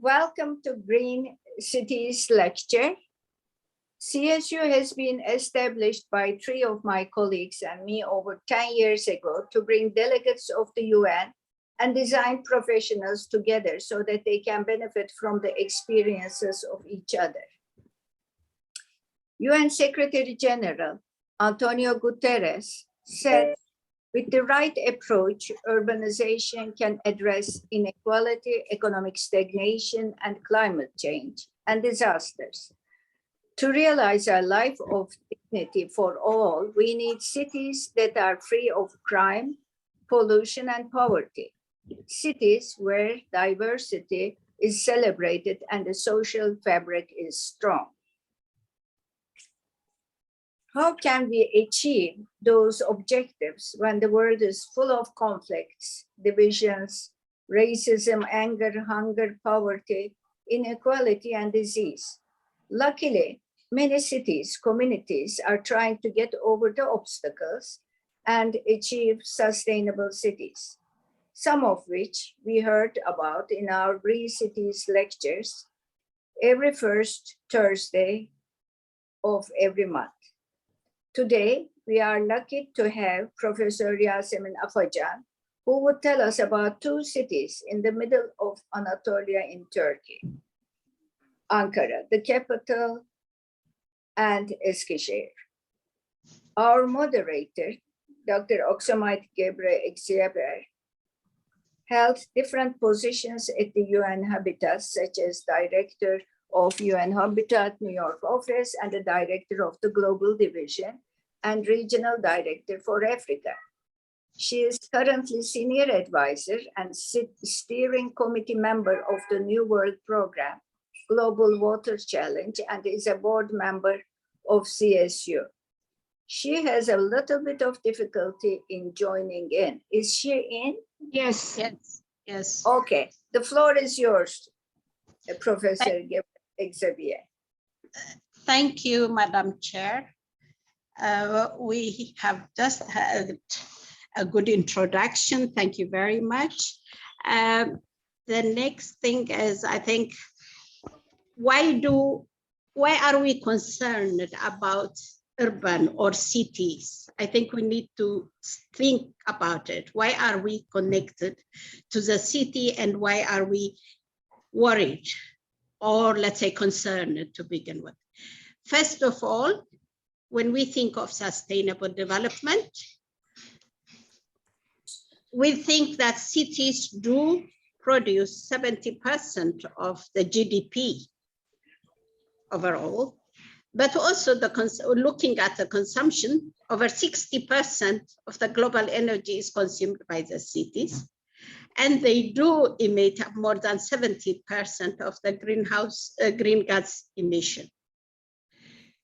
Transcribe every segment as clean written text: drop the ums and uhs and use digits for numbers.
Welcome to Green Cities Lecture. CSU has been established by 3 of my colleagues and me over 10 years ago to bring delegates of the UN and design professionals together so that they can benefit from the experiences of each other. UN Secretary General Antonio Guterres said, with the right approach, urbanization can address inequality, economic stagnation, and climate change and disasters. To realize a life of dignity for all, we need cities that are free of crime, pollution, and poverty. Cities where diversity is celebrated and the social fabric is strong. How can we achieve those objectives when the world is full of conflicts, divisions, racism, anger, hunger, poverty, inequality, and disease? Luckily, many cities, communities are trying to get over the obstacles and achieve sustainable cities, some of which we heard about in our Green Cities lectures every first Thursday of every month. Today, we are lucky to have Professor Yasemin Afacan, who would tell us about 2 cities in the middle of Anatolia in Turkey, Ankara, the capital, and Eskisehir. Our moderator, Dr. Oksamait Eskesehir, held different positions at the UN Habitat, such as Director of UN Habitat New York office and the Director of the Global Division and Regional Director for Africa. She is currently Senior Advisor and Steering Committee member of the New World Program, Global Water Challenge, and is a board member of CSU. She has a little bit of difficulty in joining in. Is she in? Yes. Yes. Okay, the floor is yours, Professor Eskesehir. Thank you, Madam Chair. We have just had a good introduction. Thank you very much. The next thing is, I think, why are we concerned about urban or cities? I think we need to think about it. Why are we connected to the city and why are we worried or, let's say, concerned to begin with? First of all, when we think of sustainable development, we think that cities do produce 70% of the GDP overall, but also looking at the consumption, over 60% of the global energy is consumed by the cities, and they do emit more than 70% of the green gas emission.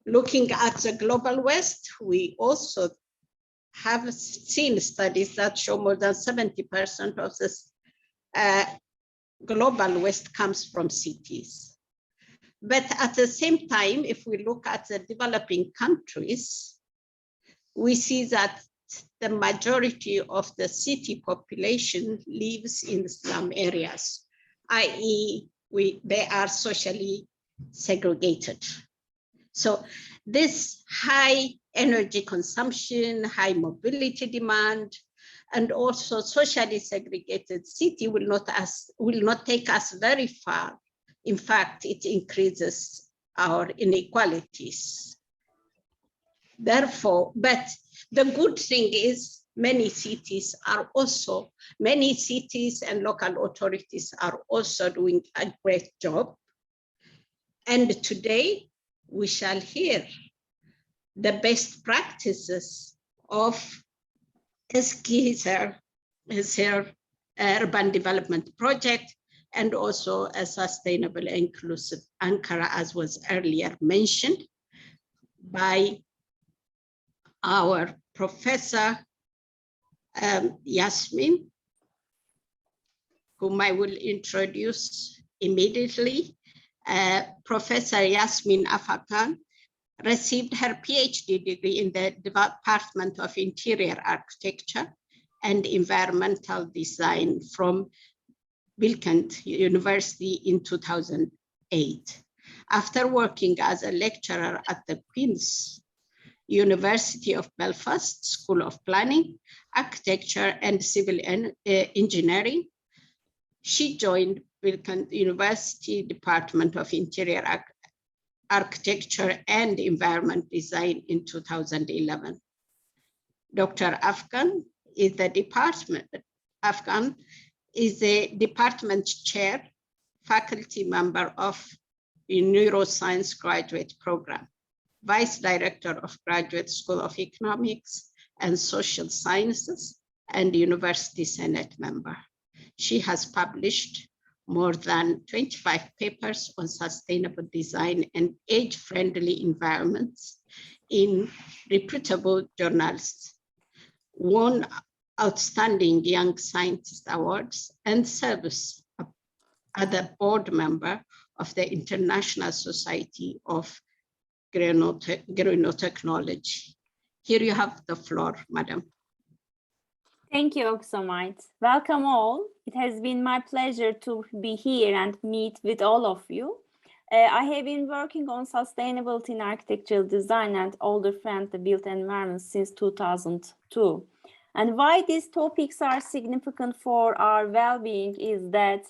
Looking at the global west, we also have seen studies that show more than 70% of this global waste comes from cities. But at the same time, if we look at the developing countries, we see that the majority of the city population lives in slum areas, i.e. they are socially segregated. So this high energy consumption, high mobility demand, and also socially segregated city will not take us very far. In fact, it increases our inequalities. Therefore, but the good thing is many cities and local authorities are also doing a great job. And today we shall hear the best practices of Eskisehir Urban Development Project and also a sustainable inclusive Ankara, as was earlier mentioned by our Professor Yasemin, whom I will introduce immediately. Professor Yasemin Afacan received her PhD degree in the Department of Interior Architecture and Environmental Design from Bilkent University in 2008. After working as a lecturer at the Queen's University of Belfast School of Planning, Architecture and Civil Engineering, she joined Bilkent University Department of Interior Architecture and Environment Design in 2011. Dr. Afghan is the department chair, faculty member of the Neuroscience Graduate Program, Vice Director of Graduate School of Economics and Social Sciences, and University Senate member. She has published more than 25 papers on sustainable design and age-friendly environments in reputable journals, won Outstanding Young Scientist Awards, and serves as a board member of the International Society of Grenotechnology. Here you have the floor, Madam. Thank you, Oxomite. Welcome all. It has been my pleasure to be here and meet with all of you. I have been working on sustainability in architectural design and older-friendly built environments since 2002. And why these topics are significant for our well-being is that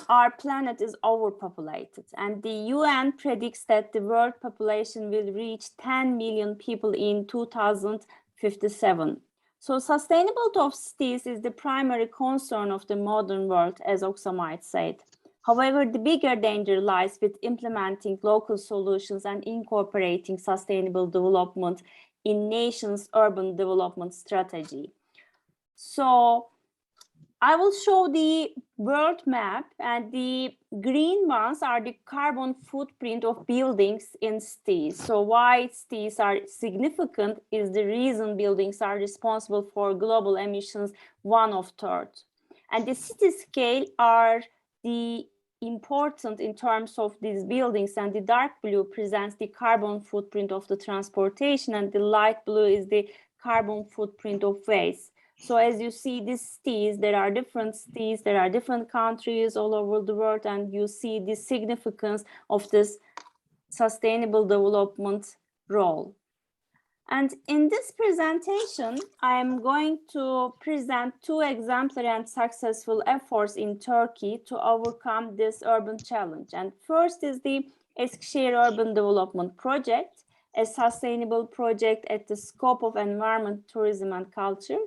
our planet is overpopulated, and the UN predicts that the world population will reach 10 million people in 2057. So sustainability of cities is the primary concern of the modern world, as Oxomite said. However, the bigger danger lies with implementing local solutions and incorporating sustainable development in nations' urban development strategy. So I will show the world map, and the green ones are the carbon footprint of buildings in cities. So why cities are significant is the reason buildings are responsible for global emissions 1/3. And the city scale are the important in terms of these buildings, and the dark blue presents the carbon footprint of the transportation, and the light blue is the carbon footprint of waste. So as you see, these cities, there are different cities, there are different countries all over the world, and you see the significance of this sustainable development role. And in this presentation, I am going to present 2 exemplary and successful efforts in Turkey to overcome this urban challenge. And first is the Eskisehir Urban Development Project, a sustainable project at the scope of environment, tourism, and culture.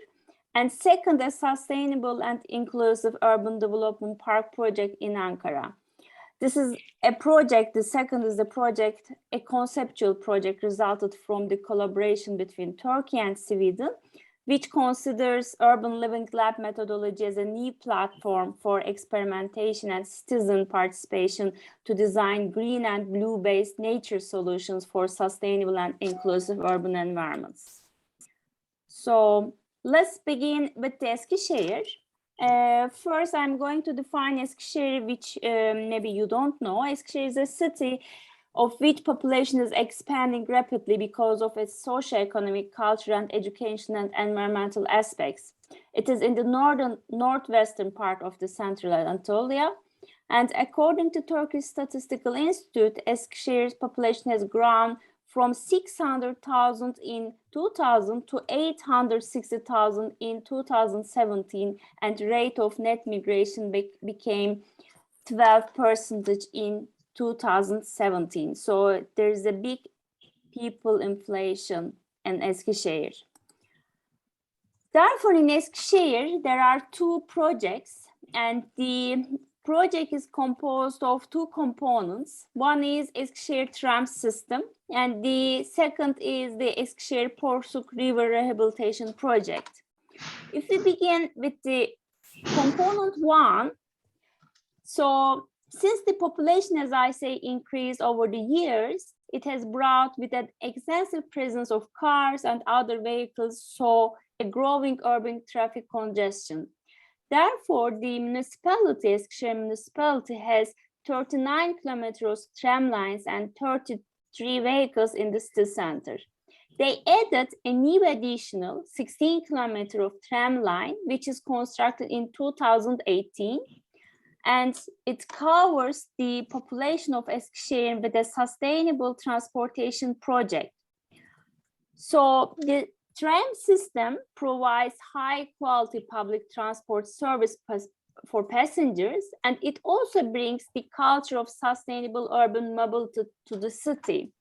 And second, a sustainable and inclusive urban development park project in Ankara. This is a project, the second is a project, a conceptual project resulted from the collaboration between Turkey and Sweden, which considers urban living lab methodology as a new platform for experimentation and citizen participation to design green and blue-based nature solutions for sustainable and inclusive urban environments. So let's begin with the Eskisehir. First, I'm going to define Eskisehir, which maybe you don't know. Eskisehir is a city of which population is expanding rapidly because of its socio-economic, cultural, and education and environmental aspects. It is in the northwestern part of the central Anatolia. And according to Turkish Statistical Institute, Eskisehir's population has grown from 600,000 in 2000 to 860,000 in 2017, and rate of net migration became 12% in 2017. So there's a big people inflation in Eskisehir. Therefore, in Eskisehir, there are 2 projects, and the project is composed of 2 components. One is Eskisehir Tram System, and the second is the Eskisehir Porsuk River Rehabilitation Project. If we begin with the component 1, so since the population, as I say, increased over the years, it has brought with an extensive presence of cars and other vehicles, so a growing urban traffic congestion. Therefore, the municipality, Eskisehir municipality, has 39 kilometers tram lines and 33 vehicles in the city center. They added a new additional 16 kilometer of tram line, which is constructed in 2018. and it covers the population of Eskisehir with a sustainable transportation project. So the tram system provides high quality public transport service for passengers, and it also brings the culture of sustainable urban mobility to the city.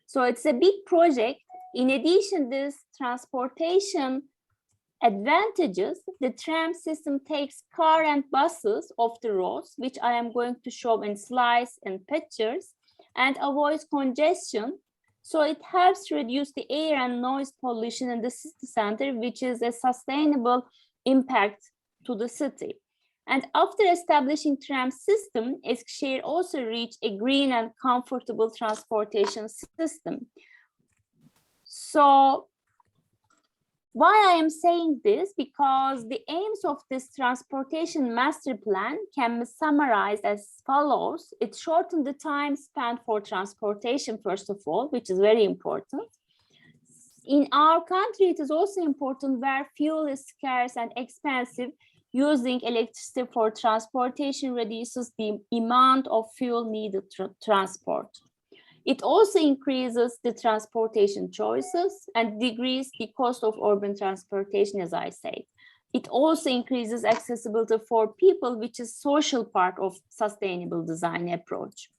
So it's a big project. In addition, this transportation advantages, the tram system takes car and buses off the roads, which I am going to show in slides and pictures, and avoids congestion. So it helps reduce the air and noise pollution in the city center, which is a sustainable impact to the city. And after establishing tram system, Eskisehir also reached a green and comfortable transportation system. So why I am saying this? Because the aims of this transportation master plan can be summarized as follows. It shortened the time spent for transportation, first of all, which is very important. In our country, it is also important where fuel is scarce and expensive. Using electricity for transportation reduces the amount of fuel needed to transport. It also increases the transportation choices and decreases the cost of urban transportation, as I said. It also increases accessibility for people, which is social part of sustainable design approach.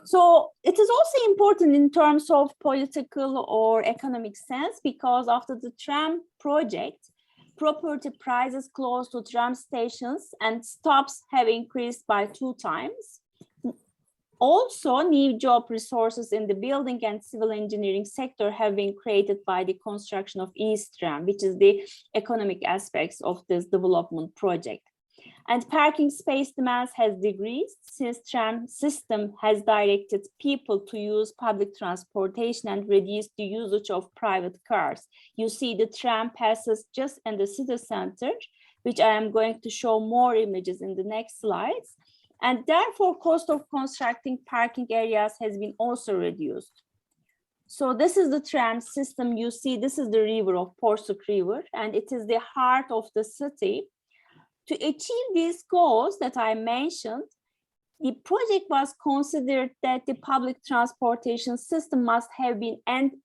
So it is also important in terms of political or economic sense, because after the tram project, property prices close to tram stations and stops have increased by 2 times. Also, new job resources in the building and civil engineering sector have been created by the construction of East Tram, which is the economic aspects of this development project. And parking space demands has decreased since tram system has directed people to use public transportation and reduced the usage of private cars. You see the tram passes just in the city center, which I am going to show more images in the next slides. And therefore, cost of constructing parking areas has been also reduced. So this is the tram system. You see, this is the river of Porsuk River, and it is the heart of the city. To achieve these goals that I mentioned, the project was considered that the public transportation system must have been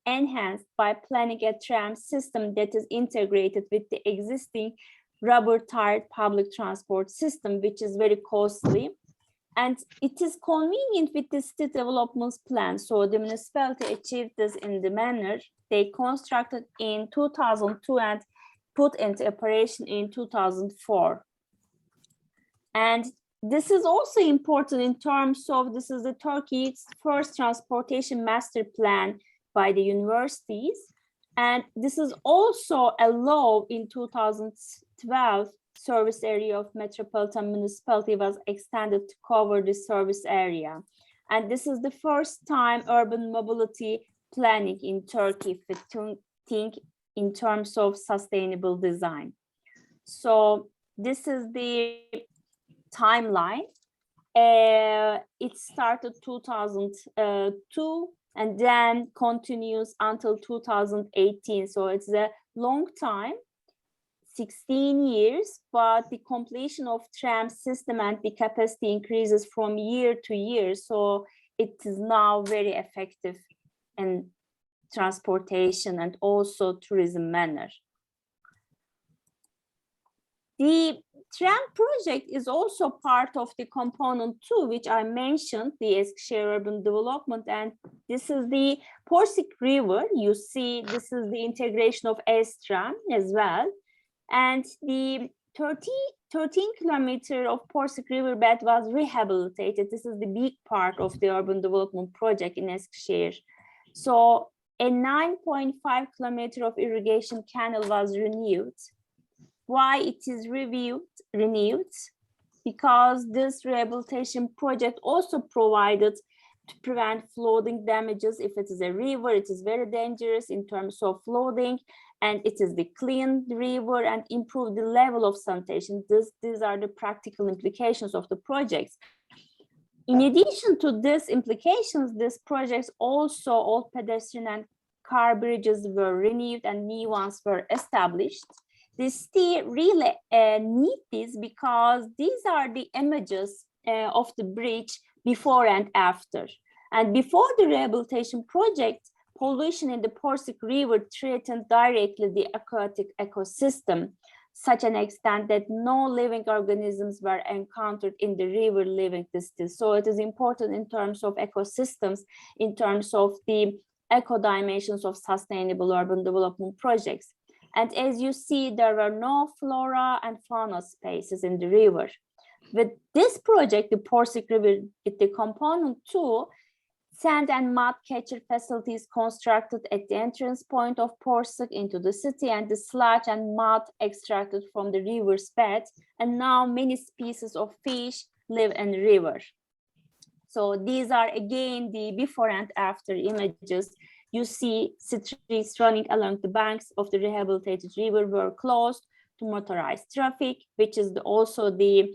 enhanced by planning a tram system that is integrated with the existing rubber-tired public transport system, which is very costly. And it is convenient with the city development plan. So the municipality achieved this in the manner they constructed in 2002 and put into operation in 2004. And this is also important in terms of, this is the Turkey's first transportation master plan by the universities. And this is also a law in 2012. Service area of metropolitan municipality was extended to cover the service area. And this is the first time urban mobility planning in Turkey if we think in terms of sustainable design. So this is the timeline. It started 2002 and then continues until 2018. So it's a long time. 16 years, but the completion of tram system and the capacity increases from year to year. So it is now very effective in transportation and also tourism manner. The tram project is also part of the component 2, which I mentioned, the Eskisehir Urban Development, and this is the Porsuk River. You see, this is the integration of S-Tram as well. And the 13 kilometers of Porsuk riverbed was rehabilitated. This is the big part of the urban development project in Eskisehir. So a 9.5 kilometer of irrigation canal was renewed. Why it is renewed? Because this rehabilitation project also provided to prevent flooding damages. If it is a river, it is very dangerous in terms of flooding, and it is the clean river and improve the level of sanitation. These are the practical implications of the projects. In addition to these implications, this project also all pedestrian and car bridges were renewed and new ones were established. The city really need this because these are the images of the bridge before and after. And before the rehabilitation project, pollution in the Porsuk River threatened directly the aquatic ecosystem, such an extent that no living organisms were encountered in the river living distance. So it is important in terms of ecosystems, in terms of the eco dimensions of sustainable urban development projects. And as you see, there are no flora and fauna spaces in the river. With this project, the Porsuk River, with the component 2, sand and mud catcher facilities constructed at the entrance point of Porsuk into the city, and the sludge and mud extracted from the river's bed. And now many species of fish live in the river. So these are again the before and after images. You see streets running along the banks of the rehabilitated river were closed to motorized traffic, which is also the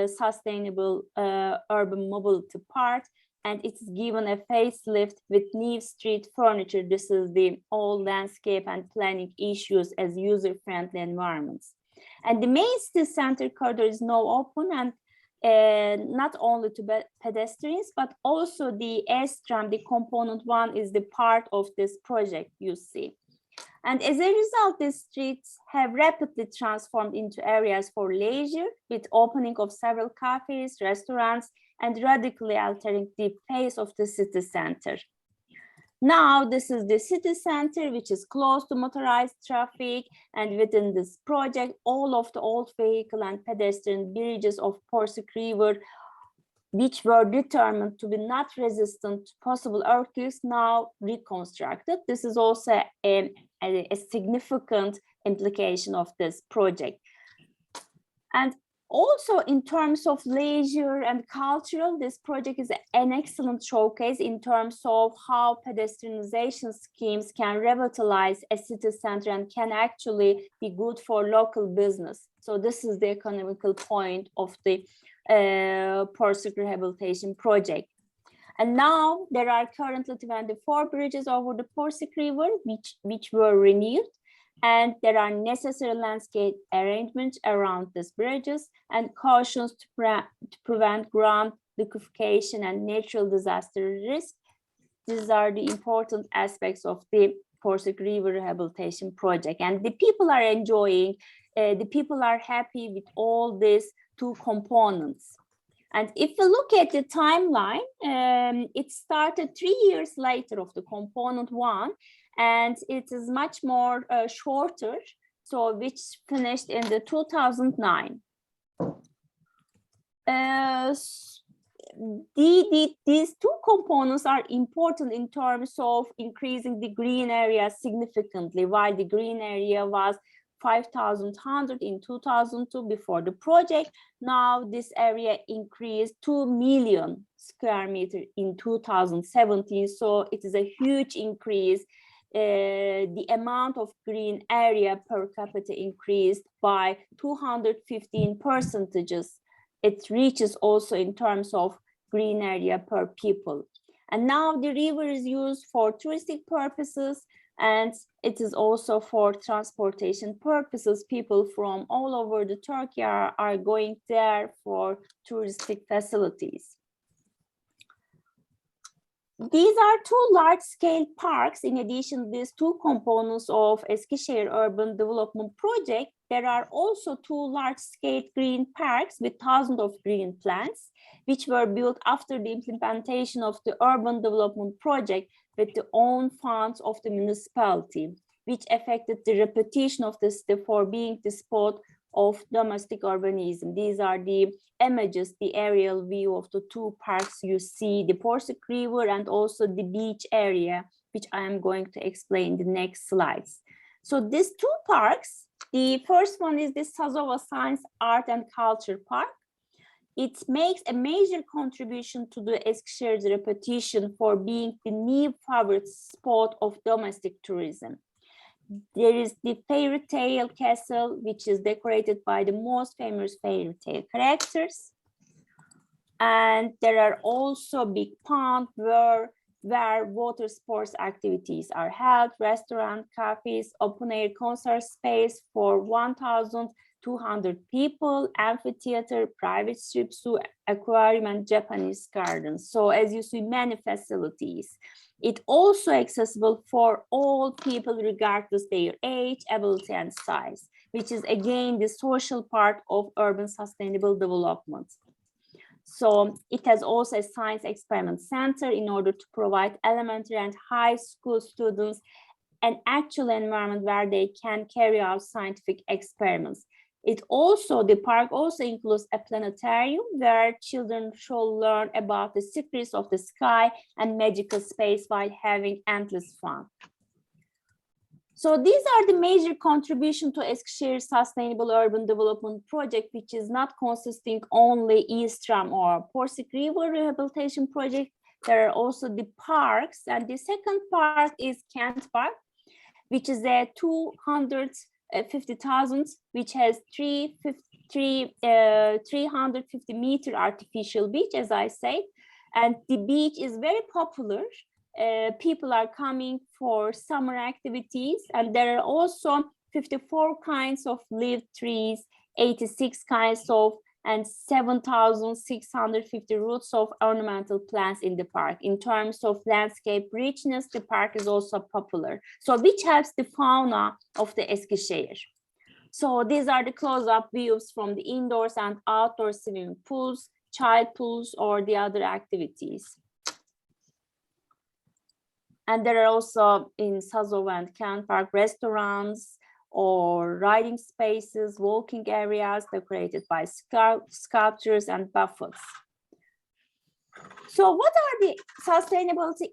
sustainable urban mobility part. And it's given a facelift with new street furniture. This is the all landscape and planning issues as user-friendly environments. And the main city center corridor is now open, and not only to pedestrians, but also the S-tram, the component 1, is the part of this project you see. And as a result, the streets have rapidly transformed into areas for leisure, with opening of several cafes, restaurants, and radically altering the pace of the city center. Now, this is the city center, which is close to motorized traffic, and within this project, all of the old vehicle and pedestrian bridges of Porsuk River, which were determined to be not resistant to possible earthquakes, now reconstructed. This is also a significant implication of this project. And also, in terms of leisure and cultural, this project is an excellent showcase in terms of how pedestrianization schemes can revitalize a city center and can actually be good for local business. So this is the economical point of the Porsuk Rehabilitation Project. And now there are currently 24 bridges over the Porsuk River, which were renewed. And there are necessary landscape arrangements around these bridges and cautions to prevent ground liquefaction and natural disaster risk. These are the important aspects of the Porsuk River Rehabilitation Project. And the people are enjoying, the people are happy with all these two components. And if you look at the timeline, it started 3 years later of the component 1, and it is much more shorter, so which finished in the 2009. These two components are important in terms of increasing the green area significantly. While the green area was 5,100 in 2002 before the project, now this area increased 2 million square meters in 2017. So it is a huge increase. The amount of green area per capita increased by 215%. It reaches also in terms of green area per people. And now the river is used for touristic purposes, and it is also for transportation purposes. People from all over the Turkey are going there for touristic facilities. These are two large-scale parks. In addition to these two components of Eskisehir Urban Development Project, there are also two large-scale green parks with thousands of green plants, which were built after the implementation of the Urban Development Project with the own funds of the municipality, which affected the reputation of the city for being the spot of domestic urbanism. These are the images, the aerial view of the two parks. You see the Porsuk River and also the beach area, which I am going to explain in the next slides. So these two parks, the first one is the Sazova Science, Art and Culture Park. It makes a major contribution to the Eskisehir's reputation for being the new favorite spot of domestic tourism. There is the fairy tale castle, which is decorated by the most famous fairy tale characters. And there are also big pond where where water sports activities are held, restaurant, cafes, open air concert space for 1,200 people, amphitheater, private strip zoo, aquarium, and Japanese gardens. So as you see, many facilities. It also accessible for all people regardless their age, ability, and size, which is again the social part of urban sustainable development. So it has also a science experiment center in order to provide elementary and high school students an actual environment where they can carry out scientific experiments. The park also includes a planetarium where children shall learn about the secrets of the sky and magical space while having endless fun. So these are the major contribution to Eskisehir Sustainable Urban Development Project, which is not consisting only East Tram or Porsuk River Rehabilitation Project. There are also the parks, and the second park is Kent Park, which is a 250,000, which has 350 meter artificial beach, as I said, and the beach is very popular. People are coming for summer activities, and there are also 54 kinds of lived trees, 86 kinds of, and 7,650 roots of ornamental plants in the park. In terms of landscape richness, the park is also popular. So which helps the fauna of the Eskisehir. So these are the close-up views from the indoors and outdoor swimming pools, child pools, or the other activities. And there are also in Sazov and Kent Park restaurants or riding spaces, walking areas decorated by sculptures and buffets. So what are the sustainability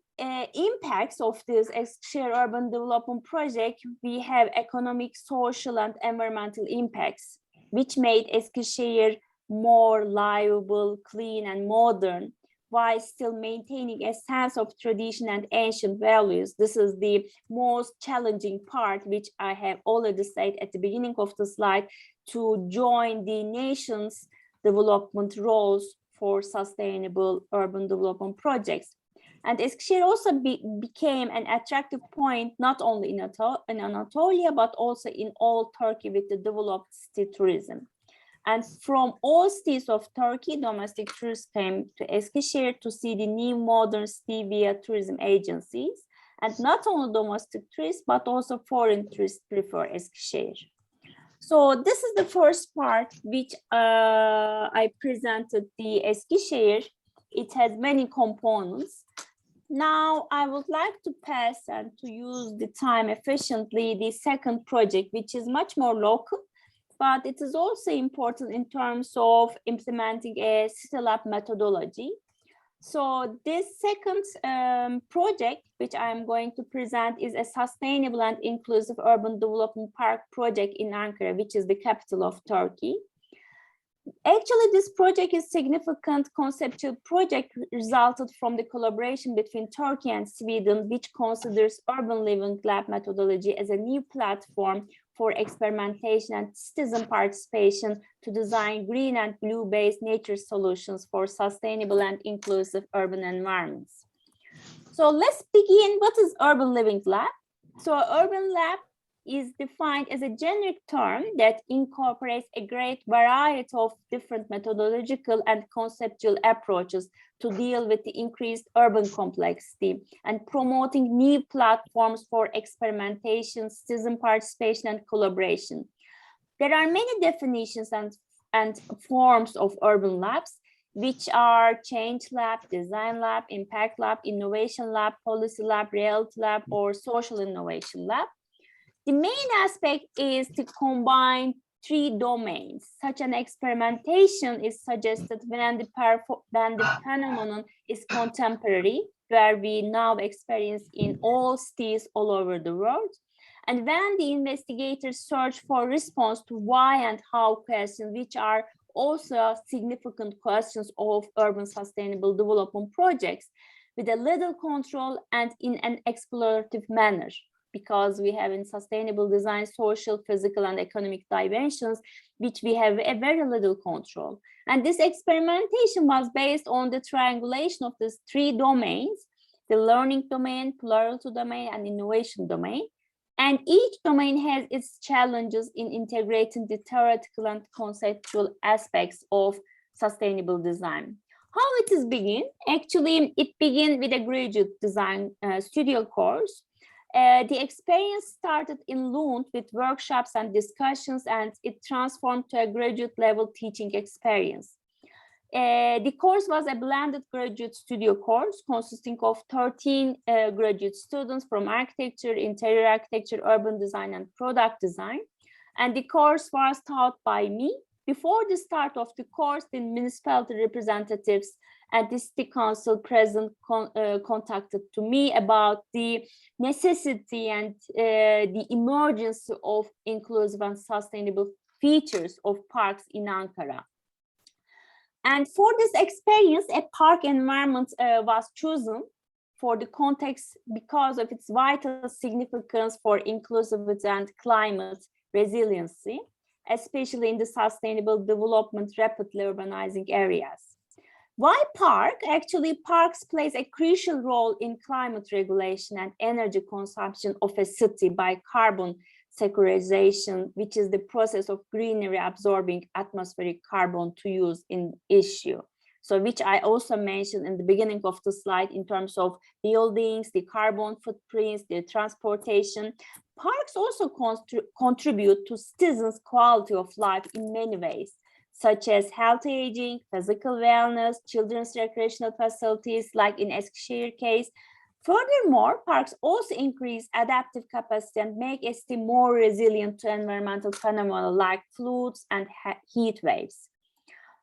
impacts of this Eskisehir Urban Development Project? We have economic, social, and environmental impacts, which made Eskisehir more livable, clean, and modern, while still maintaining a sense of tradition and ancient values. This is the most challenging part, which I have already said at the beginning of the slide, to join the nation's development roles for sustainable urban development projects. And Eskisehir also became an attractive point, not only in Anatolia, but also in all Turkey with the developed city tourism. And from all cities of Turkey, domestic tourists came to Eskisehir to see the new modern city via tourism agencies. And not only domestic tourists, but also foreign tourists prefer Eskisehir. So this is the first part which I presented the Eskisehir. It has many components. Now I would like to pass and to use the time efficiently the second project, which is much more local, but it is also important in terms of implementing a city lab methodology. So this second project, which I am going to present, is a sustainable and inclusive urban development park project in Ankara, which is the capital of Turkey. Actually, this project is a significant conceptual project resulted from the collaboration between Turkey and Sweden, which considers urban living lab methodology as a new platform for experimentation and citizen participation to design green and blue-based nature solutions for sustainable and inclusive urban environments. So let's begin. What is urban living lab? So urban lab is defined as a generic term that incorporates a great variety of different methodological and conceptual approaches to deal with the increased urban complexity and promoting new platforms for experimentation, citizen participation, and collaboration. There are many definitions and forms of urban labs, which are change lab, design lab, impact lab, innovation lab, policy lab, reality lab, or social innovation lab. The main aspect is to combine three domains. Such an experimentation is suggested when the phenomenon is contemporary, where we now experience in all cities all over the world, and when the investigators search for response to why and how questions, which are also significant questions of urban sustainable development projects, with a little control and in an explorative manner. Because we have in sustainable design, social, physical, and economic dimensions, which we have a very little control. And this experimentation was based on the triangulation of these three domains, the learning domain, plurality domain, and innovation domain. And each domain has its challenges in integrating the theoretical and conceptual aspects of sustainable design. How it is begin? Actually, it began with a graduate design studio course. The experience started in Lund with workshops and discussions, and it transformed to a graduate level teaching experience. The course was a blended graduate studio course consisting of 13 graduate students from architecture, interior architecture, urban design, and product design. And the course was taught by me. Before the start of the course, the municipality representatives and the city council present contacted to me about the necessity and the emergence of inclusive and sustainable features of parks in Ankara. And for this experience, a park environment was chosen for the context because of its vital significance for inclusivity and climate resiliency, especially in the sustainable development, rapidly urbanizing areas. Why park? Actually, parks plays a crucial role in climate regulation and energy consumption of a city by carbon sequestration, which is the process of greenery absorbing atmospheric carbon to use in issue. So which I also mentioned in the beginning of the slide in terms of buildings, the carbon footprints, the transportation. Parks also contribute to citizens' quality of life in many ways, such as healthy aging, physical wellness, children's recreational facilities, like in Eskisehir case. Furthermore, parks also increase adaptive capacity and make a city more resilient to environmental phenomena like floods and heat waves.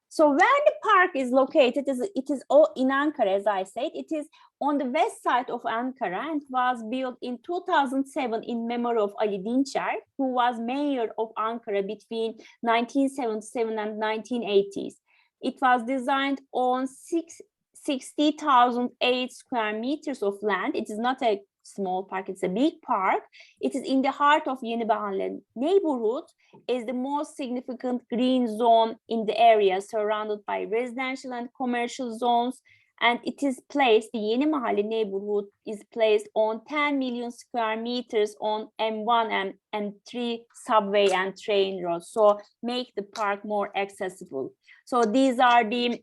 So where the park is located, it is all in Ankara, as I said. It is on the west side of Ankara and was built in 2007 in memory of Ali Dinçer, who was mayor of Ankara between 1977 and 1980s. It was designed on 60,008 square meters of land. It is not a small park, it's a big park. It is in the heart of Yeni Bahane neighborhood, is the most significant green zone in the area, surrounded by residential and commercial zones. And it is placed, the Yeni Mahalle neighborhood is placed on 10 million square meters on M1 and M3 subway and train roads, so make the park more accessible. So these are the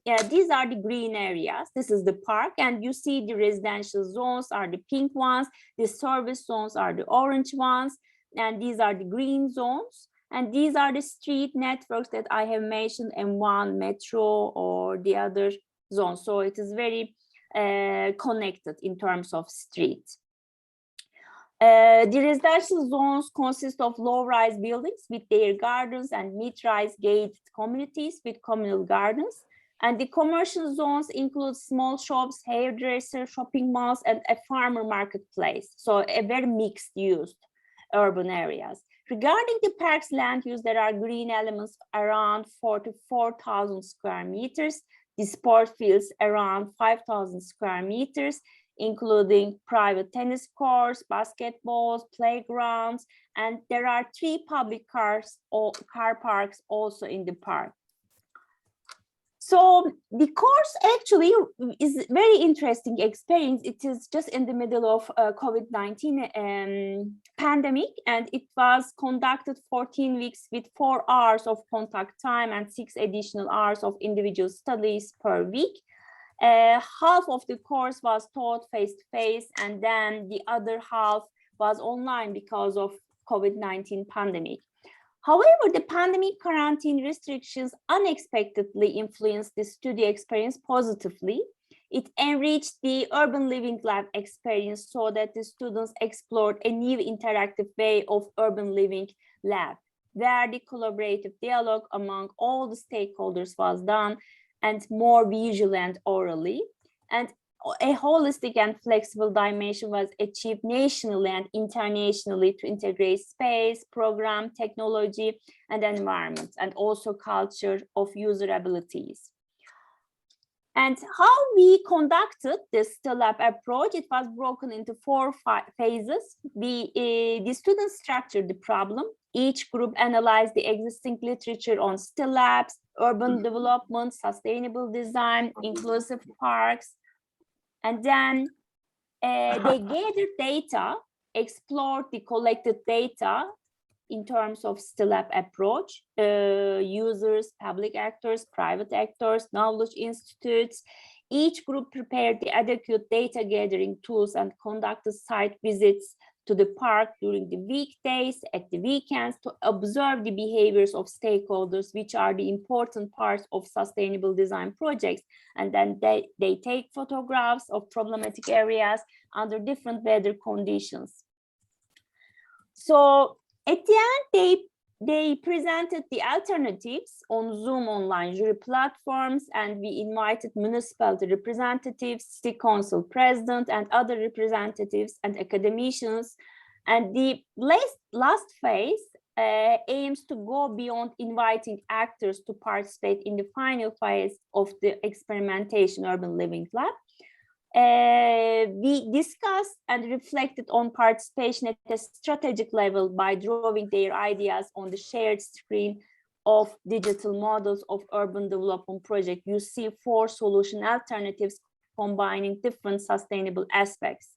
green areas. This is the park, and you see the residential zones are the pink ones, the service zones are the orange ones, and these are the green zones. And these are the street networks that I have mentioned, M1, metro, or the other zones. So it is very connected in terms of streets. The residential zones consist of low-rise buildings with their gardens and mid-rise gated communities with communal gardens. And the commercial zones include small shops, hairdresser, shopping malls, and a farmer marketplace. So a very mixed use urban areas. Regarding the park's land use, there are green elements around 44,000 square meters, the sport fields around 5,000 square meters, including private tennis courts, basketballs, playgrounds, and there are 3 public car parks also in the park. So the course actually is very interesting experience. It is just in the middle of COVID-19 pandemic, and it was conducted 14 weeks with 4 hours of contact time and 6 additional hours of individual studies per week. Half of the course was taught face-to-face, and then the other half was online because of COVID-19 pandemic. However, the pandemic quarantine restrictions unexpectedly influenced the study experience positively. It enriched the urban living lab experience so that the students explored a new interactive way of urban living lab, where the collaborative dialogue among all the stakeholders was done, and more visually and orally. And a holistic and flexible dimension was achieved nationally and internationally to integrate space, program, technology, and environment, and also culture of user abilities. And how we conducted this still lab approach, it was broken into 4 phases. The students structured the problem. Each group analyzed the existing literature on still labs, urban development, sustainable design, inclusive parks. And then They gathered data, explored the collected data in terms of STILAB approach, users, public actors, private actors, knowledge institutes. Each group prepared the adequate data gathering tools and conducted site visits to the park during the weekdays, at the weekends, to observe the behaviors of stakeholders, which are the important parts of sustainable design projects. And then they take photographs of problematic areas under different weather conditions. So at the end, they presented the alternatives on Zoom online jury platforms, and we invited municipality representatives, city council president, and other representatives and academicians. And the last phase aims to go beyond inviting actors to participate in the final phase of the experimentation urban living lab. We discussed and reflected on participation at a strategic level by drawing their ideas on the shared screen of digital models of urban development project. You see 4 solution alternatives combining different sustainable aspects.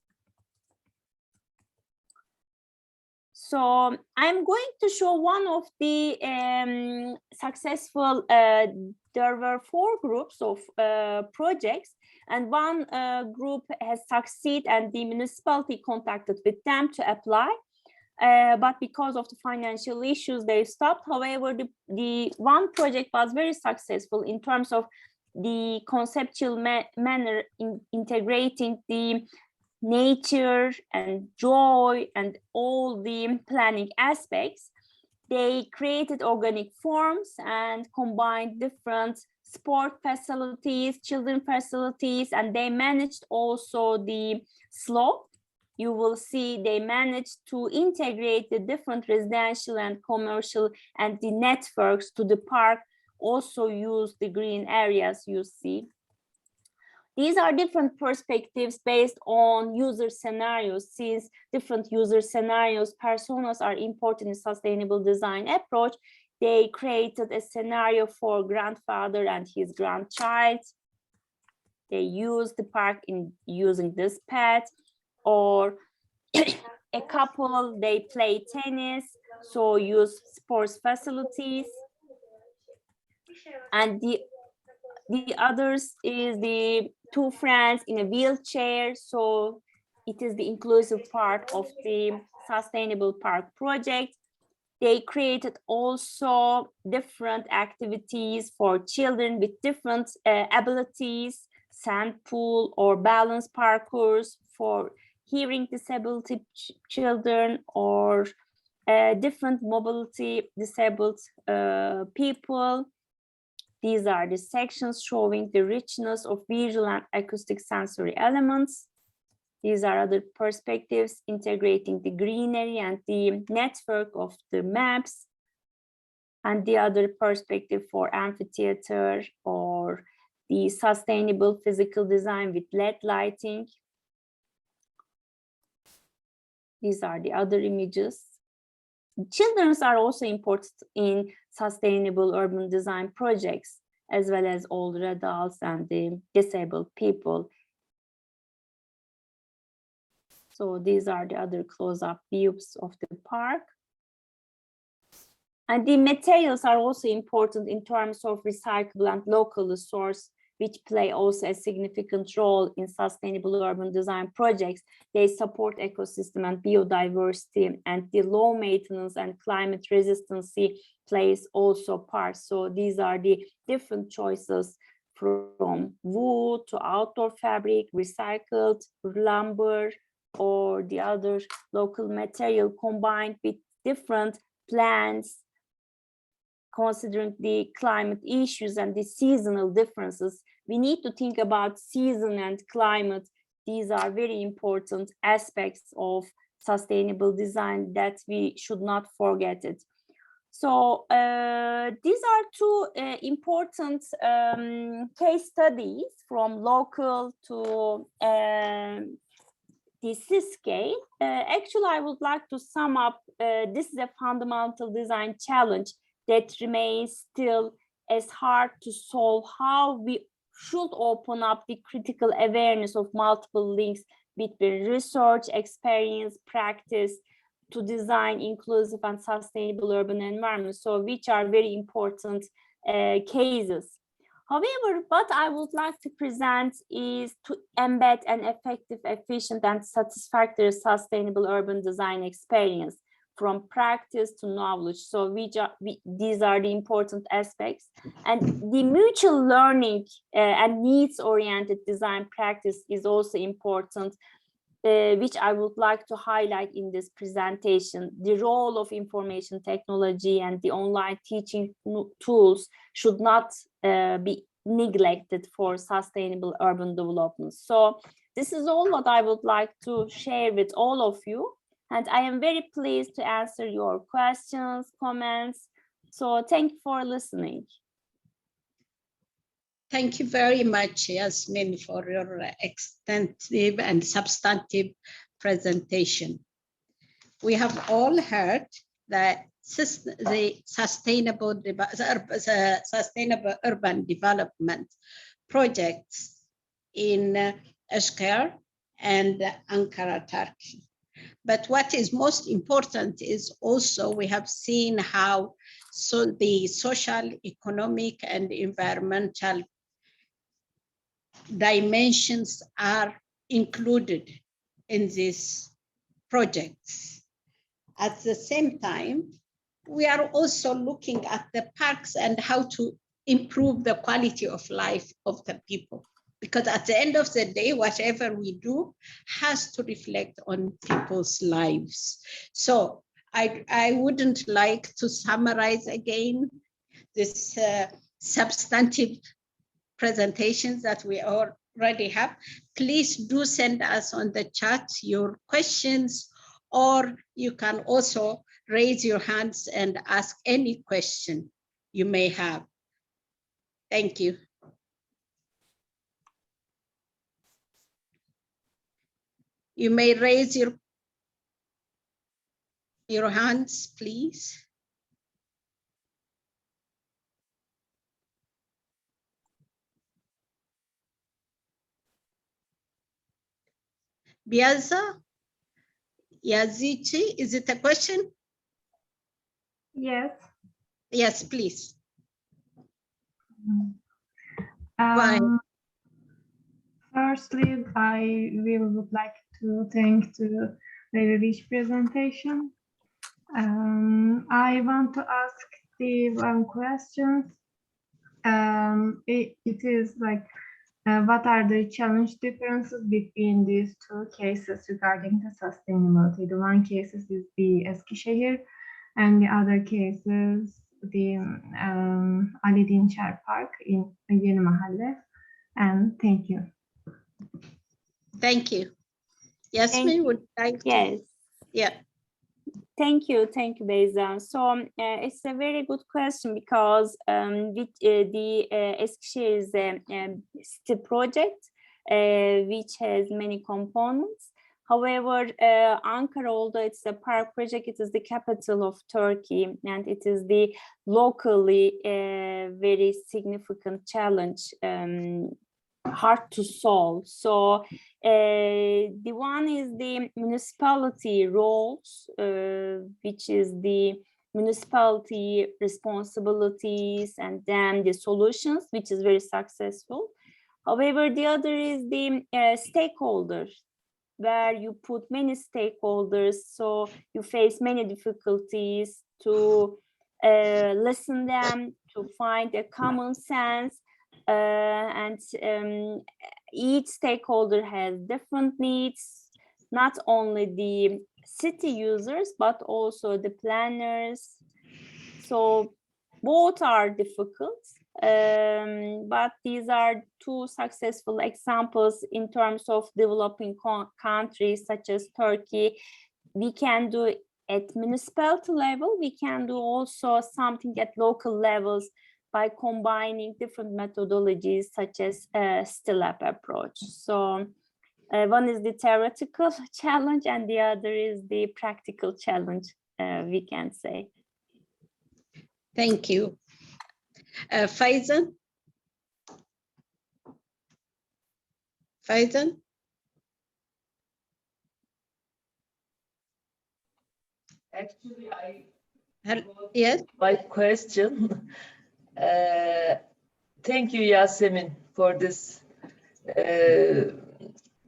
So I'm going to show one of the successful, there were 4 groups of projects, and one group has succeeded and the municipality contacted with them to apply. But because of the financial issues, they stopped. However, the one project was very successful in terms of the conceptual manner in integrating the nature and joy and all the planning aspects. They created organic forms and combined different sport facilities, children facilities, and they managed also the slope. You will see they managed to integrate the different residential and commercial and the networks to the park, also use the green areas you see. These are different perspectives based on user scenarios. Since different user scenarios, personas are important in sustainable design approach, they created a scenario for grandfather and his grandchild. They use the park in using this pet, or a couple, they play tennis, so use sports facilities. And the others is the 2 friends in a wheelchair, so it is the inclusive part of the sustainable park project. They created also different activities for children with different abilities, sand pool or balance parkours for hearing disability children, or different mobility disabled people. These are the sections showing the richness of visual and acoustic sensory elements. These are other perspectives integrating the greenery and the network of the maps. And the other perspective for amphitheater or the sustainable physical design with LED lighting. These are the other images. Children are also important in sustainable urban design projects, as well as older adults and the disabled people. So these are the other close-up views of the park. And the materials are also important in terms of recyclable and locally sourced, which play also a significant role in sustainable urban design projects. They support ecosystem and biodiversity, and the low maintenance and climate resistance plays also part. So these are the different choices from wood to outdoor fabric, recycled lumber, or the other local material combined with different plants, considering the climate issues and the seasonal differences. We need to think about season and climate. These are very important aspects of sustainable design that we should not forget it. So these are 2 important case studies from local to the scale. Actually, I would like to sum up, this is a fundamental design challenge that remains still as hard to solve, how we should open up the critical awareness of multiple links between research, experience, practice to design inclusive and sustainable urban environments, so which are very important cases. However, what I would like to present is to embed an effective, efficient, and satisfactory sustainable urban design experience from practice to knowledge. So these are the important aspects. And the mutual learning and needs-oriented design practice is also important, which I would like to highlight in this presentation. The role of information technology and the online teaching tools should not be neglected for sustainable urban development. So this is all what I would like to share with all of you. And I am very pleased to answer your questions, comments. So thank you for listening. Thank you very much, Yasmin, for your extensive and substantive presentation. We have all heard that the sustainable urban development projects in Eskisehir and Ankara, Turkey. But what is most important is also we have seen how the social, economic, and environmental dimensions are included in these projects. At the same time, we are also looking at the parks and how to improve the quality of life of the people. Because at the end of the day, whatever we do has to reflect on people's lives. So I wouldn't like to summarize again this substantive presentations that we already have. Please do send us on the chat your questions, or you can also raise your hands and ask any question you may have. Thank you. You may raise your hands, please. Biaza, Yazici, is it a question? Yes. Yes, please. Firstly, I would like to thank the very rich presentation. I want to ask the one question. It is like, what are the challenge differences between these two cases regarding the sustainability? The one case is the Eskisehir, and the other case is the Ali Dinçer Park in Yeni Mahalle. And thank you. Thank you. Yasmin, would like to? Yes. Yeah. Thank you, Beyza. So it's a very good question, because with the Eskisehir is a city project which has many components. However, Ankara, although it's a park project, it is the capital of Turkey, and it is the locally very significant challenge, hard to solve. So the one is the municipality roles, which is the municipality responsibilities, and then the solutions, which is very successful. However, the other is the stakeholders, where you put many stakeholders, so you face many difficulties to listen them, to find a common sense, and each stakeholder has different needs, not only the city users, but also the planners. So both are difficult, but these are two successful examples in terms of developing countries such as Turkey. We can do at municipality level, we can do also something at local levels by combining different methodologies such as STILAB approach. So one is the theoretical challenge and the other is the practical challenge, we can say. Thank you. Faizan? Faizan? Actually, Yes. my question. Thank you, Yasemin, for this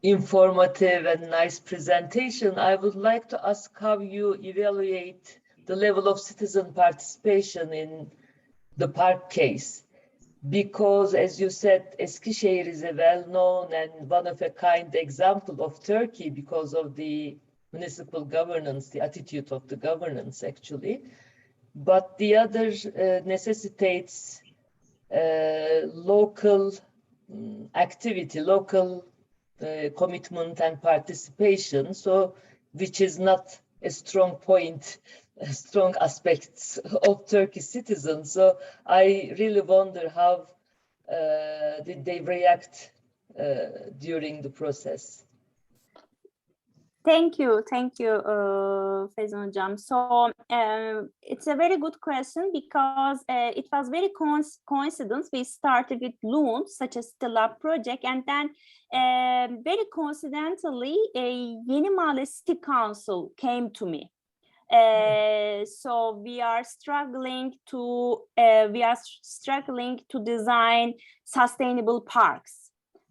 informative and nice presentation. I would like to ask how you evaluate the level of citizen participation in the park case. Because, as you said, Eskisehir is a well-known and one-of-a-kind example of Turkey because of the municipal governance, the attitude of the governance, actually. But the other necessitates local activity, local commitment and participation, so which is not a strong point, strong aspects of Turkish citizens. So I really wonder how did they react during the process? Thank you, Fezan Hocam. So it's a very good question because it was very coincidence. We started with loans such as the lab project, and then very coincidentally, a Yeni Mahalle City Council came to me. So we are struggling to design sustainable parks.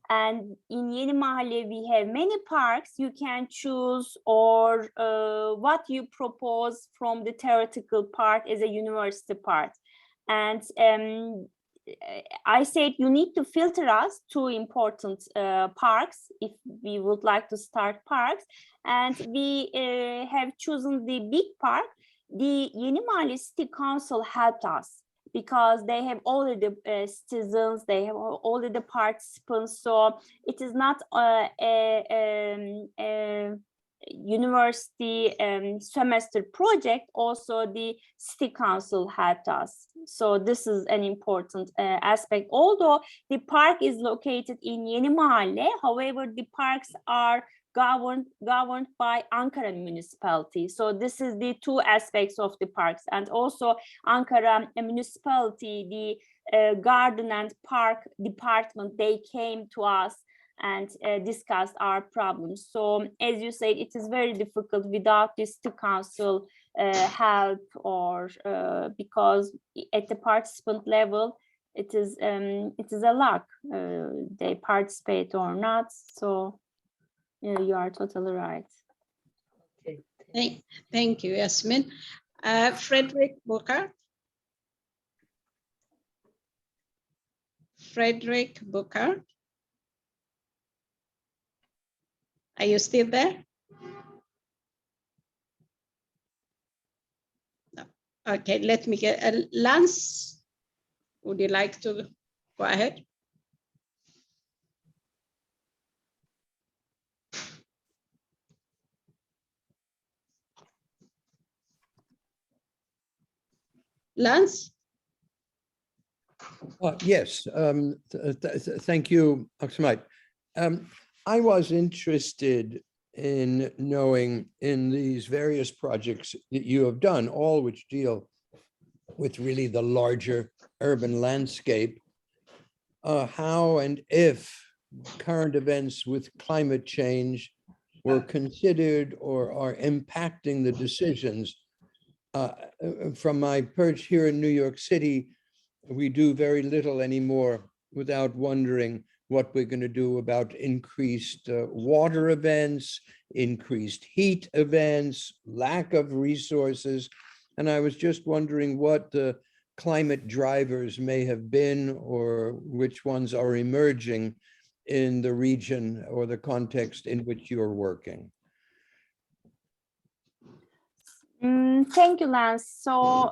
And in Yeni Mahalle, we have many parks. You can choose or what you propose from the theoretical part as a university part. And I said, you need to filter us two important parks if we would like to start parks. And we have chosen the big park. The Yeni Mahalle City Council helped us, because they have already citizens, they have already participants. So it is not a university semester project. Also, the city council helped us. So this is an important aspect. Although the park is located in Yeni Mahalle, however, the parks are governed by Ankara municipality. So this is the two aspects of the parks. And also Ankara municipality, the garden and park department, they came to us and discussed our problems. So as you said, it is very difficult without the city council help, or because at the participant level, it is a luck, they participate or not. So yeah, you are totally right. Okay. Thank you, Yasmin. Frederick Booker. Frederick Booker. Are you still there? No. Okay, let me get Lance. Would you like to go ahead? Lance? Yes, thank you, Aksamite. I was interested in knowing, in these various projects that you have done, all which deal with really the larger urban landscape, how and if current events with climate change were considered or are impacting the decisions. From my perch here in New York City, we do very little anymore without wondering what we're going to do about increased water events, increased heat events, lack of resources. And I was just wondering what the climate drivers may have been, or which ones are emerging in the region or the context in which you're working. Thank you, Lance. So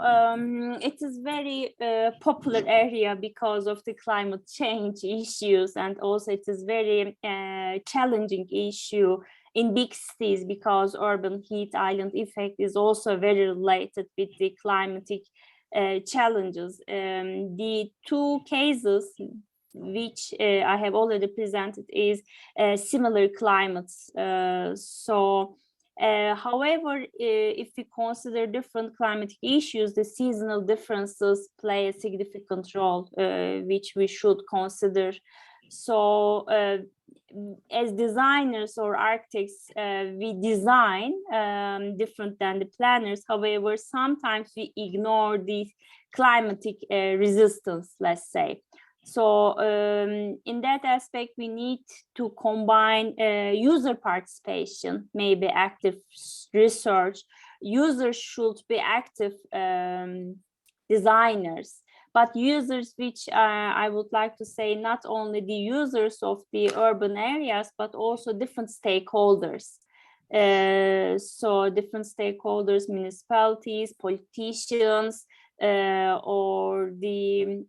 it is very popular area because of the climate change issues, and also it is very challenging issue in big cities because urban heat island effect is also very related with the climatic challenges. The two cases which I have already presented is similar climates. However, if we consider different climatic issues, the seasonal differences play a significant role, which we should consider. So as designers or architects, we design different than the planners. However, sometimes we ignore the climatic resistance, let's say. So in that aspect, we need to combine user participation, maybe active research. Users should be active designers, but users which I would like to say not only the users of the urban areas, but also different stakeholders. So different stakeholders, municipalities, politicians, or the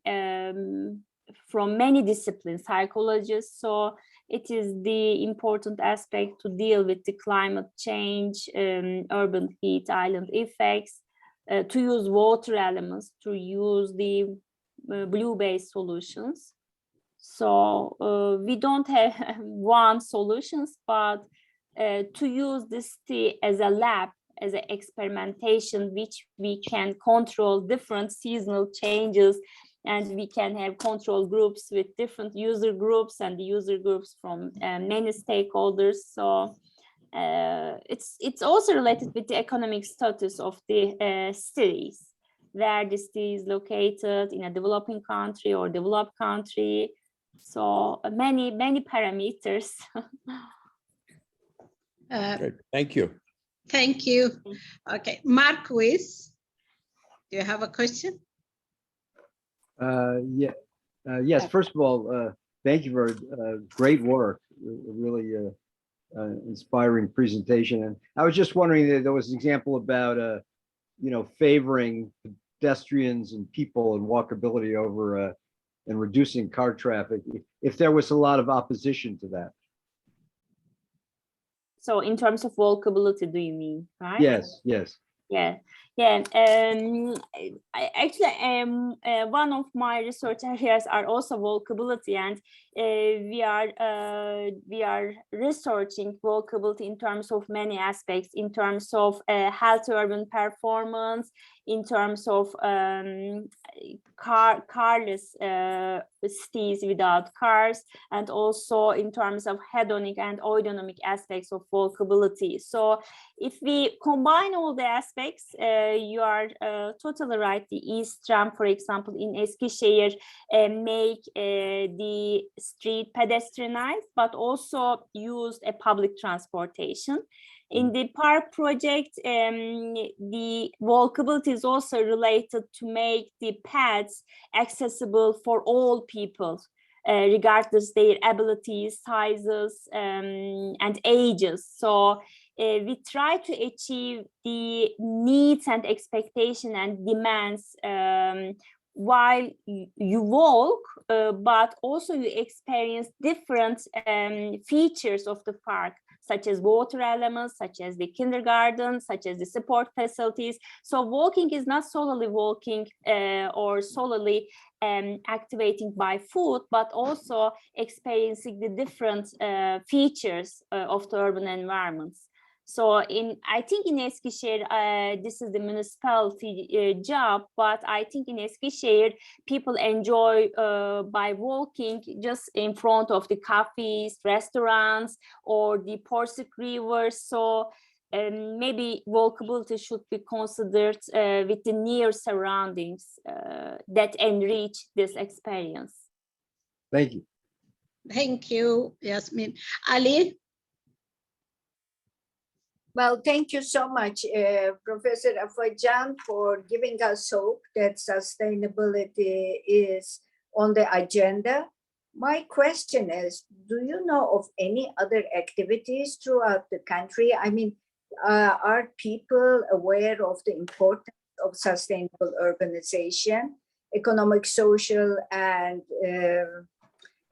from many disciplines, psychologists. So it is the important aspect to deal with the climate change, urban heat island effects, to use water elements, to use the blue-based solutions. So we don't have one solutions, but to use this as a lab, as an experimentation, which we can control different seasonal changes, and we can have control groups with different user groups and the user groups from many stakeholders. So it's also related with the economic status of the cities, where the city is located in a developing country or developed country. So many parameters. Great. Thank you. Thank you. Okay, Marquis, do you have a question? Yes, first of all, thank you for great work, really inspiring presentation. And I was just wondering that there was an example about, favoring pedestrians and people and walkability over and reducing car traffic, if there was a lot of opposition to that. So in terms of walkability, do you mean, right? Yes, yes. Yeah. One of my research areas are also walkability, and we are researching walkability in terms of many aspects, in terms of healthy urban performance, in terms of carless cities without cars, and also in terms of hedonic and eudaimonic aspects of walkability. So if we combine all the aspects, you are totally right. The East Tram, for example, in Eskisehir, make the street pedestrianized, but also used a public transportation. In the park project, the walkability is also related to make the paths accessible for all people, regardless their abilities, sizes, and ages. So we try to achieve the needs and expectation and demands while you walk, but also you experience different features of the park, such as water elements, such as the kindergarten, such as the support facilities. So walking is not solely walking or solely activating by foot, but also experiencing the different features of the urban environments. So I think in Eskisehir, this is the municipality job, but I think in Eskisehir, people enjoy by walking just in front of the cafes, restaurants, or the Porsuk River. So maybe walkability should be considered with the near surroundings that enrich this experience. Thank you. Thank you, Yasmin. Ali? Well, thank you so much, Professor Afacan, for giving us hope that sustainability is on the agenda. My question is, do you know of any other activities throughout the country? I mean, are people aware of the importance of sustainable urbanization, economic, social, and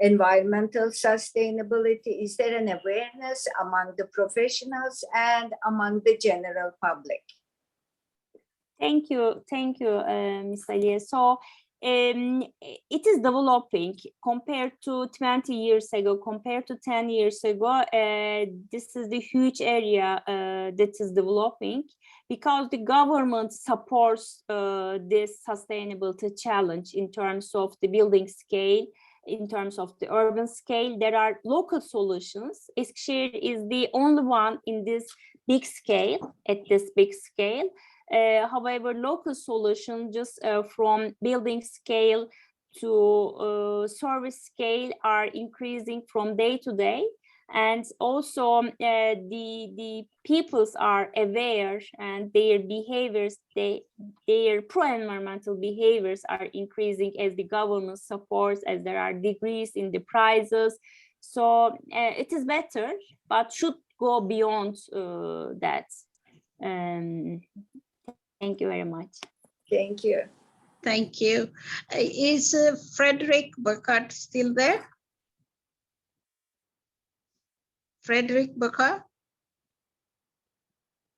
environmental sustainability? Is there an awareness among the professionals and among the general public? Thank you, Ms. Aliye. So it is developing compared to 20 years ago, compared to 10 years ago. This is the huge area that is developing because the government supports this sustainability challenge in terms of the building scale, in terms of the urban scale. There are local solutions. Eskisehir is the only one in this big scale, at this big scale. However, local solutions just from building scale to service scale are increasing from day to day. And also the peoples are aware, and their behaviors, their pro-environmental behaviors are increasing as the government supports, as there are degrees in the prices. So it is better, but should go beyond that. Thank you very much. Thank you. Thank you. Is Frederick Burkhardt still there? Frederick Burkhardt?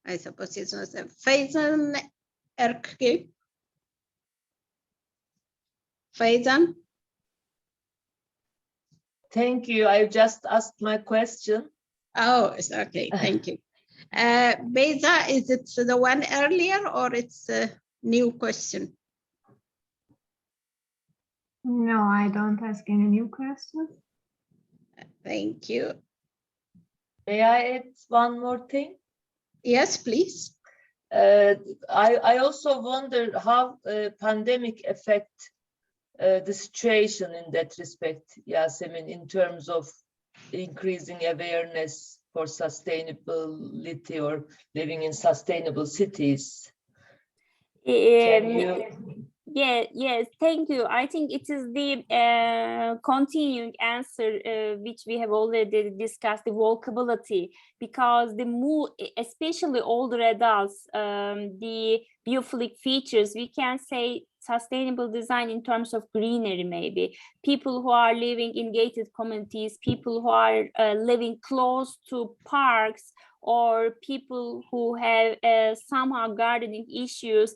I suppose it's not there. Faizan Erkki? Faizan? Thank you. I just asked my question. Oh, it's okay. Thank you. Beyza, is it the one earlier or it's a new question? No, I don't ask any new questions. Thank you. May I add one more thing? Yes, please. I also wonder how pandemic affect the situation in that respect, Yasemin, in terms of increasing awareness for sustainability or living in sustainable cities. Can you? Yes, thank you. I think it is the continuing answer which we have already discussed, the walkability, because the mood, especially older adults, the biophilic features, we can say sustainable design in terms of greenery, maybe people who are living in gated communities, people who are living close to parks, or people who have somehow gardening issues,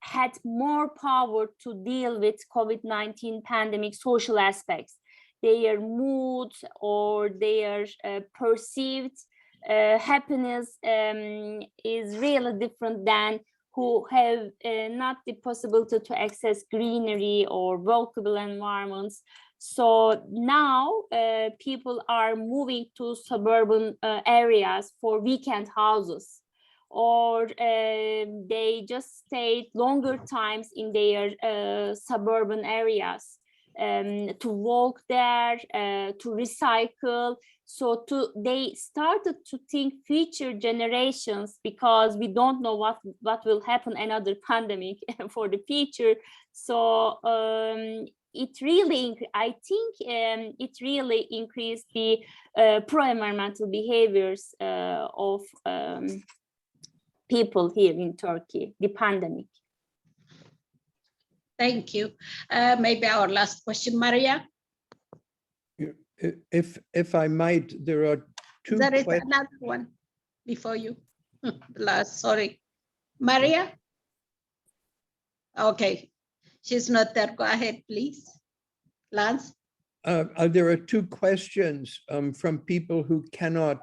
had more power to deal with COVID-19 pandemic social aspects. Their mood or their perceived happiness is really different than who have not the possibility to access greenery or walkable environments. So now people are moving to suburban areas for weekend houses, or they just stayed longer times in their suburban areas to walk there, to recycle. So they started to think future generations, because we don't know what will happen, another pandemic for the future. So it really, I think it really increased the pro-environmental behaviors of people here in Turkey, the pandemic. Thank you. Maybe our last question, Maria. If I might, there are two There is questions. another one before you. Last, sorry. Maria? Okay, she's not there. Go ahead, please. Lance? There are two questions from people who cannot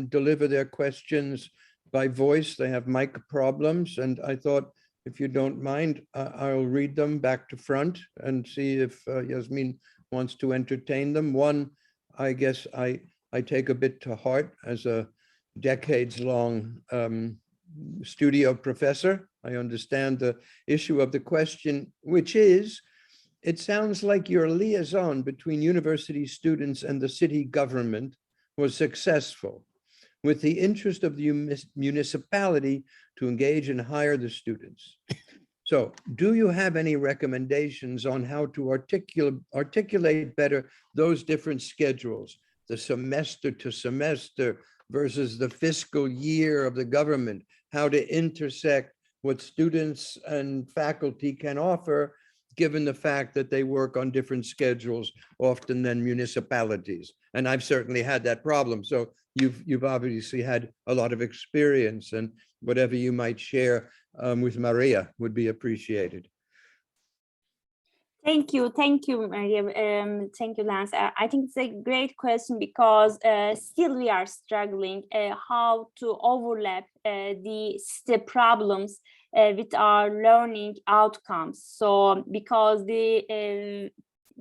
deliver their questions by voice. They have mic problems, and I thought, if you don't mind, I'll read them back to front and see if Yasmin wants to entertain them. One, I guess I take a bit to heart as a decades-long studio professor. I understand the issue of the question, which is, it sounds like your liaison between university students and the city government was successful, with the interest of the municipality to engage and hire the students. So do you have any recommendations on how to articulate better those different schedules, the semester to semester versus the fiscal year of the government, how to intersect what students and faculty can offer, given the fact that they work on different schedules often than municipalities? And I've certainly had that problem. So you've obviously had a lot of experience, and whatever you might share with Maria would be appreciated. Thank you, Maria. Thank you, Lance. I think it's a great question, because still we are struggling how to overlap the problems with our learning outcomes. So because the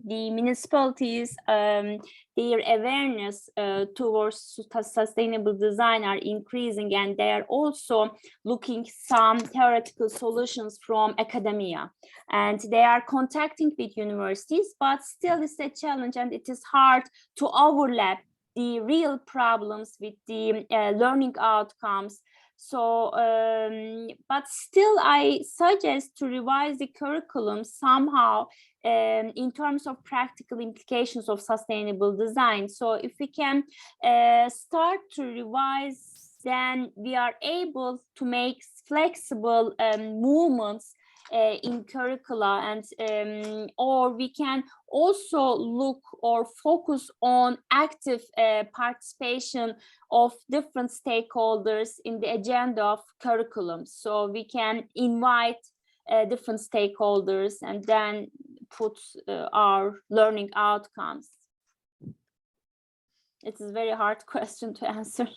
the municipalities, their awareness towards sustainable design are increasing, and they are also looking some theoretical solutions from academia, and they are contacting with universities, but still it's a challenge, and it is hard to overlap the real problems with the learning outcomes. So, but still I suggest to revise the curriculum somehow in terms of practical implications of sustainable design. So if we can start to revise, then we are able to make flexible movements in curricula, and or we can also look or focus on active participation of different stakeholders in the agenda of curriculum. So we can invite different stakeholders and then put our learning outcomes. It's a very hard question to answer.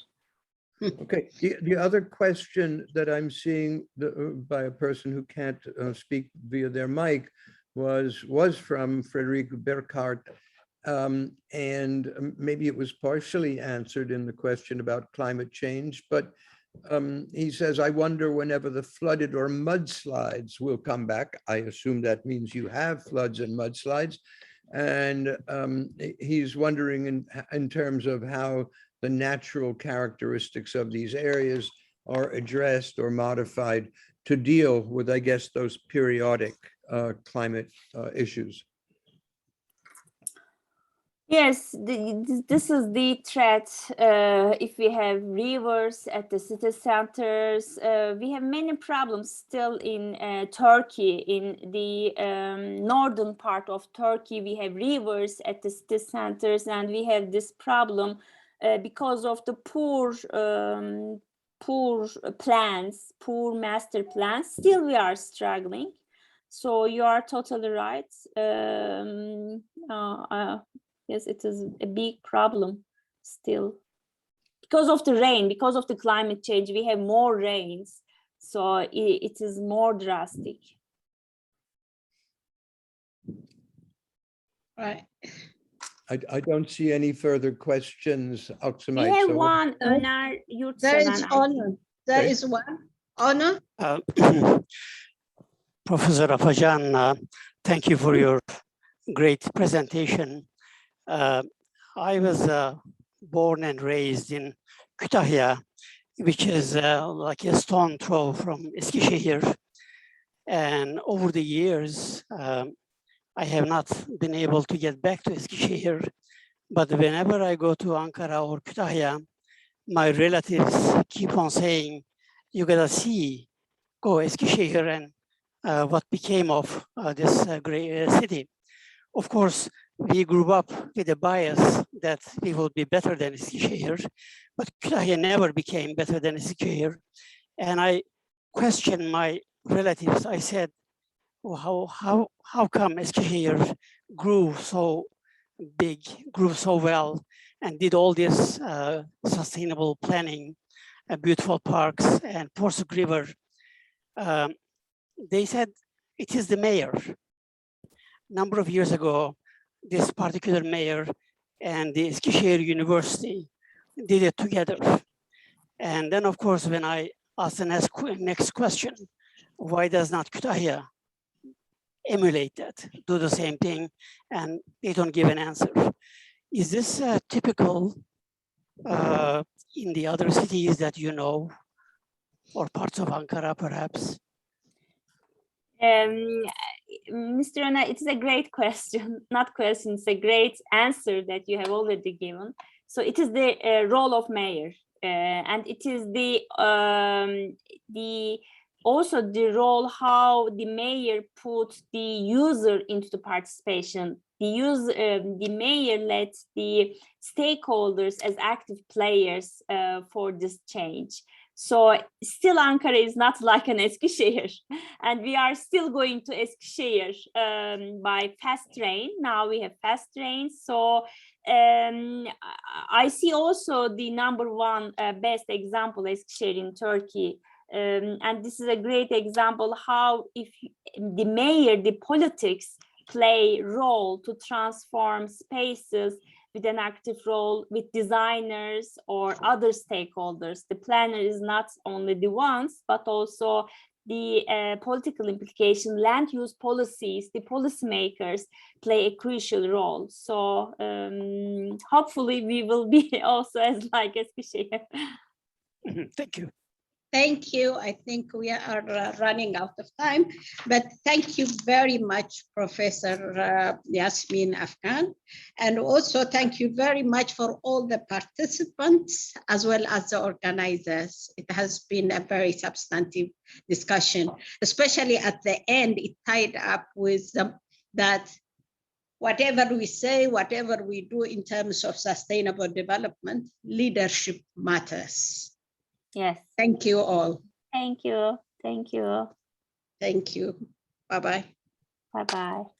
Okay, the other question that I'm seeing by a person who can't speak via their mic was from Frederic Burkhardt, and maybe it was partially answered in the question about climate change, but he says, I wonder whenever the flooded or mudslides will come back. I assume that means you have floods and mudslides. And he's wondering in terms of how the natural characteristics of these areas are addressed or modified to deal with, I guess, those periodic climate issues. Yes, this is the threat. If we have rivers at the city centers, we have many problems still in Turkey. In the northern part of Turkey, we have rivers at the city centers, and we have this problem because of the poor plans, poor master plans. Still, we are struggling. So you are totally right. Yes, it is a big problem still. Because of the rain, because of the climate change, we have more rains. So it is more drastic. Right. I don't see any further questions, We Aksamite. have So one, Öner There is Yurtseven. honor. There Okay. is one. Honor. Professor Afajan, thank you for your great presentation. I was born and raised in Kütahya, which is like a stone throw from Eskisehir. And over the years, I have not been able to get back to Eskisehir. But whenever I go to Ankara or Kütahya, my relatives keep on saying, you gotta see, go Eskisehir and what became of this great city. Of course, we grew up with a bias that we will be better than Eskisehir, but Kütahya never became better than Eskisehir. And I questioned my relatives. I said, well, how come Eskisehir grew so big, grew so well, and did all this sustainable planning, beautiful parks and Porsuk River? They said, it is the mayor. Number of years ago, this particular mayor and the Eskisehir University did it together. And then, of course, when I asked the next question, why does not Kütahya emulate that, do the same thing, and they don't give an answer? Is this typical in the other cities that you know, or parts of Ankara, perhaps? Mr. Öner, it is a great question, not question, it's a great answer that you have already given. So it is the role of mayor, and it is also the role how the mayor put the user into the participation. The mayor lets the stakeholders as active players for this change. So still Ankara is not like an Eskisehir, and we are still going to Eskisehir by fast train. Now we have fast trains. So I see also the #1 best example Eskisehir in Turkey. And this is a great example how if the mayor, the politics play role to transform spaces with an active role with designers or other stakeholders. The planner is not only the ones, but also the political implication, land use policies, the policymakers play a crucial role. So hopefully we will be also as like Eskisehir. Thank you. Thank you. I think we are running out of time, but thank you very much, Professor Yasmin Afghan. And also thank you very much for all the participants as well as the organizers. It has been a very substantive discussion, especially at the end, it tied up with that whatever we say, whatever we do in terms of sustainable development, leadership matters. Yes. Thank you all. Thank you. Thank you. Thank you. Bye-bye. Bye-bye.